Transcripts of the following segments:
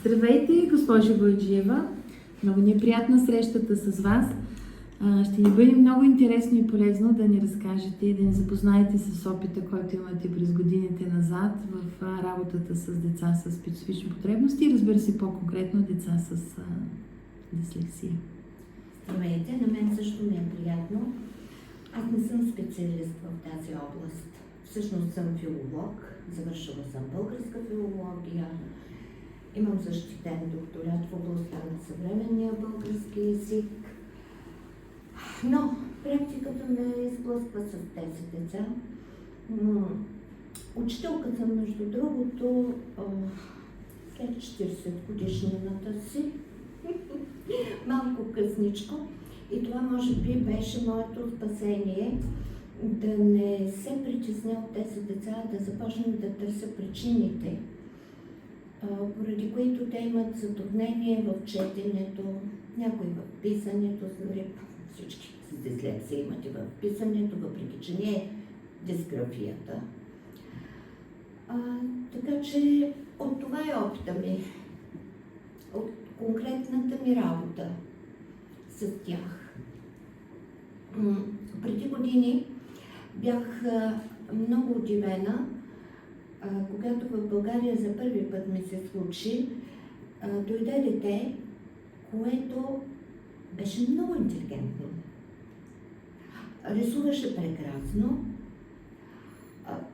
Здравейте, госпожо Бойджиева. Много ни е приятна срещата с вас. Ще ни бъде много интересно и полезно да ни разкажете и да ни запознаете с опита, който имате през годините назад в работата с деца с специфични потребности и, разбира се, по-конкретно деца с дислексия. Здравейте, на мен също ми е приятно. Аз не съм специалист в тази област. Всъщност съм филолог, завършила съм българска филология, имам защитен докторат в областта на съвременния български език, но практиката ме изблъсква с тези деца. Учителка съм, между другото, след 40 годишнината си, малко късничко, и това може би беше моето спасение, да не се притесня от тези деца, да започнем да търся причините, поради които те имат затруднение в четенето, някои в писането, дори всички с дислексия имат и в писането, въпреки че не е дисграфията. Така че от това е опита ми, от конкретната ми работа с тях. Преди години бях много удивена, когато в България за първи път ми се случи, дойде дете, което беше много интелигентно. Рисуваше прекрасно.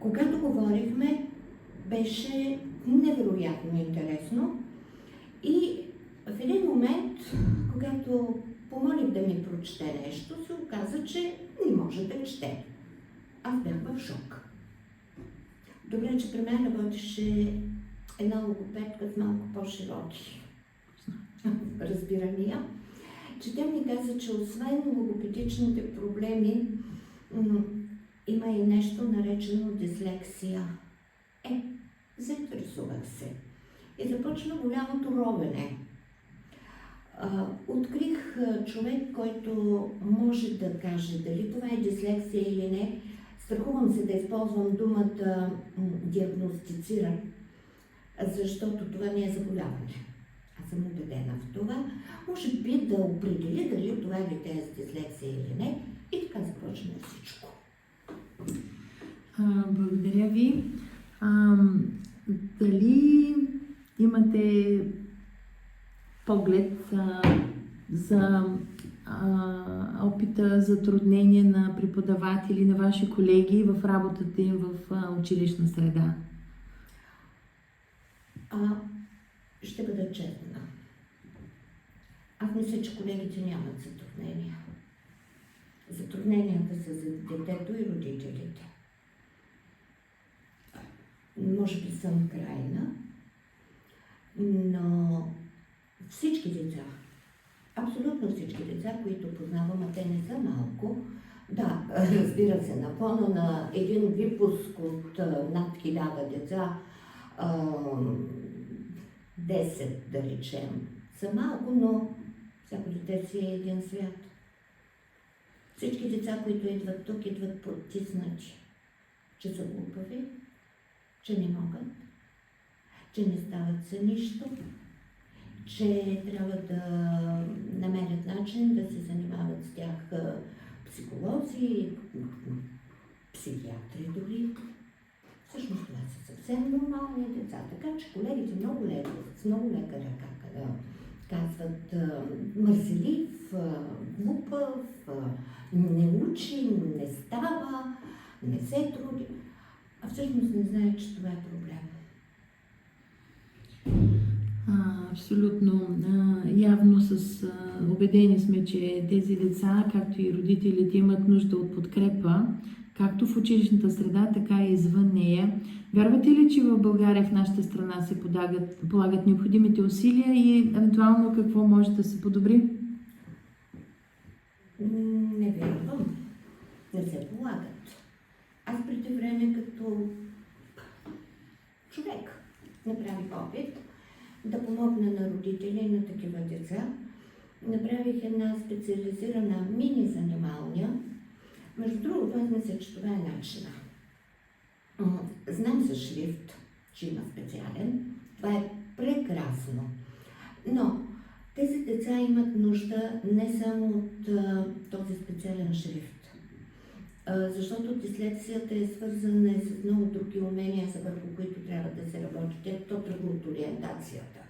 Когато говорихме, беше невероятно интересно. И в един момент, когато помолих да ми прочете нещо, се оказа, че не може да чете. Аз бях в шок. Добре, че при мен работеше една логопедка с малко по-широки разбирания, че тя ми каза, че освен логопедичните проблеми, има и нещо наречено дислексия. Заинтересувах се и започна голямото ровене. Открих човек, който може да каже дали това е дислексия или не. Страхувам се да използвам думата диагностициран, защото това не е заболяване. Аз съм убедена в това. Може би да определи дали това е дете с дислексия или не, и така започне всичко. Благодаря ви. Дали имате поглед за опита, затруднение на преподаватели, на ваши колеги в работата им в училищна среда? Ще бъда честна. Аз мисля, че колегите нямат затруднения. Затрудненията са за детето и родителите. Може би съм крайна, но всички деца, абсолютно всички деца, които познавам, а те не са малко, да, разбира се, на фона на един випуск от над 1000 деца, 10, да речем, са малко, но всяко дете си е един свят. Всички деца, които идват тук, идват потиснати, че са глупави, че не могат, че не стават за нищо, че трябва да намерят начин да се занимават с тях психолози, психиатри дори. Всъщност това са съвсем нормални деца, така че колегите много леко, с много лека ръка казват мързелив, глупав, не учи, не става, не се труди, а всъщност не знае, че това е проблем. Абсолютно. Явно убедени сме, че тези деца, както и родителите, имат нужда от подкрепа, както в училищната среда, така и извън нея. Вярвате ли, че в България, в нашата страна, се полагат необходимите усилия и евентуално какво може да се подобри? Не вярвам. Не се полагат. Аз преди време като човек направих опит да помогна на родители на такива деца. Направих една специализирана мини занималния. Между другото, аз мисля, че това е начина. Знам за шрифт, че има специален. Това е прекрасно. Но тези деца имат нужда не само от този специален шрифт, защото дислексията е свързана и с много други умения, върху които трябва да се работи. То тръгва от ориентацията.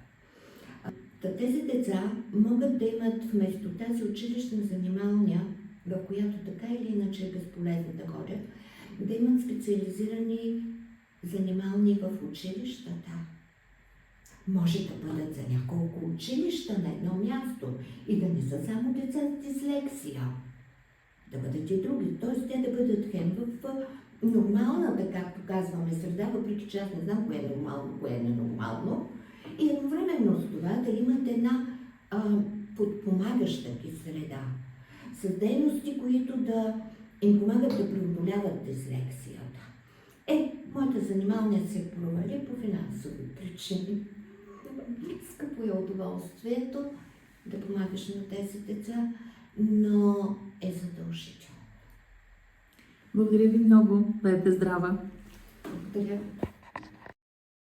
Тези деца могат да имат вместо тази училищна занималния, в която така или иначе е безполезно да ходят, да имат специализирани занимални в училищата. Може да бъдат за няколко училища на едно място и да не са само деца с дислексия. Да бъдат и други. Т.е. те да бъдат хем в нормалната, както казваме, среда, въпреки че аз не знам кое е нормално, кое е ненормално. И едновременно с това да имат една подпомагаща ги среда. С дейности, които да им помагат да преодоляват дислексията. Моята занималния се провали по финансови причини. Скъпо е удоволствието да помагаш на тези деца, но е задължително. Благодаря ви много. Бъдете здрава. Благодаря.